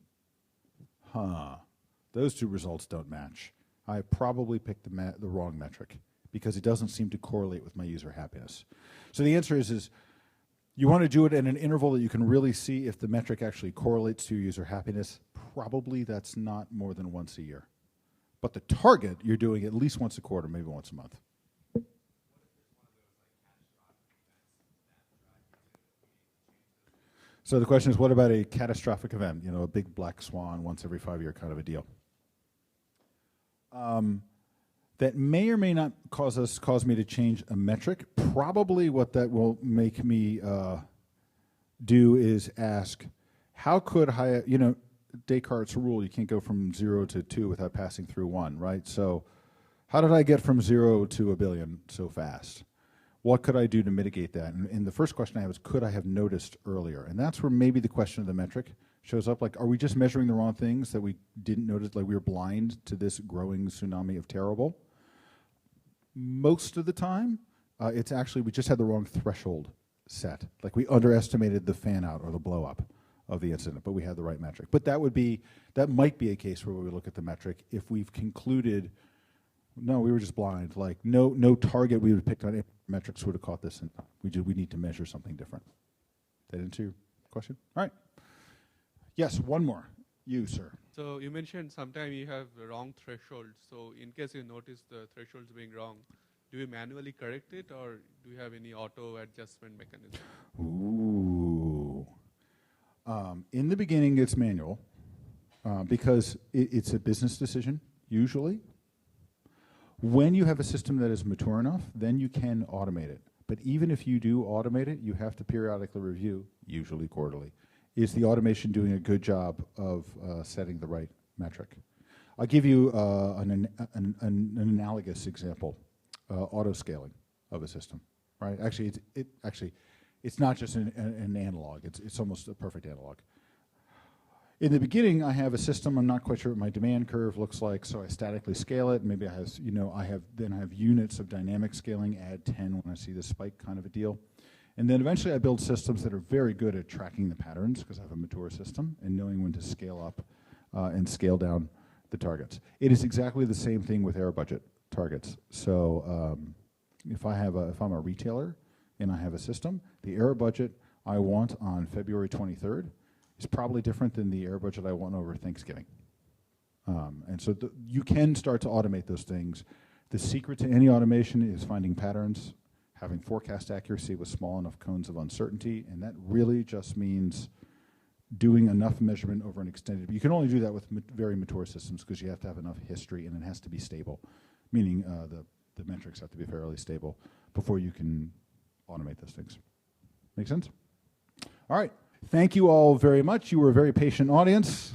Those two results don't match. I probably picked the wrong metric because it doesn't seem to correlate with my user happiness. So the answer is you want to do it in an interval that you can really see if the metric actually correlates to your user happiness. Probably that's not more than once a year. But the target, you're doing at least once a quarter, maybe once a month. So the question is, what about a catastrophic event? You know, a big black swan, once every 5-year kind of a deal. That may or may not cause me to change a metric. Probably what that will make me do is ask, how could I, you know, Descartes' rule, you can't go from 0 to 2 without passing through 1, right? So how did I get from 0 to a billion so fast? What could I do to mitigate that? And the first question I have is, could I have noticed earlier? And that's where maybe the question of the metric shows up. Like, are we just measuring the wrong things that we didn't notice? Like, we were blind to this growing tsunami of terrible? Most of the time, it's actually we just had the wrong threshold set. Like, we underestimated the fan out or the blow up of the incident, but we had the right metric. But that might be a case where we would look at the metric if we've concluded, no, we were just blind. Like, no target we would have picked on metrics would have caught this in time. We need to measure something different. That answer your question? All right. Yes, one more. You, sir. So you mentioned sometimes you have the wrong threshold. So in case you notice the thresholds being wrong, do you manually correct it, or do you have any auto adjustment mechanism? Ooh. In the beginning, it's manual because it's a business decision, usually. When you have a system that is mature enough, then you can automate it. But even if you do automate it, you have to periodically review, usually quarterly. Is the automation doing a good job of setting the right metric? I'll give you an analogous example, auto-scaling of a system, right? Actually, it's not just an analog. It's almost a perfect analog. In the beginning, I have a system. I'm not quite sure what my demand curve looks like, so I statically scale it. Maybe I have units of dynamic scaling. Add 10 when I see the spike, kind of a deal. And then eventually, I build systems that are very good at tracking the patterns because I have a mature system and knowing when to scale up and scale down the targets. It is exactly the same thing with error budget targets. So if I'm a retailer and I have a system, the error budget I want on February 23rd is probably different than the error budget I want over Thanksgiving. And so you can start to automate those things. The secret to any automation is finding patterns, having forecast accuracy with small enough cones of uncertainty, and that really just means doing enough measurement over an extended. You can only do that with very mature systems because you have to have enough history and it has to be stable, meaning the metrics have to be fairly stable before you can automate those things. Make sense? All right. Thank you all very much. You were a very patient audience.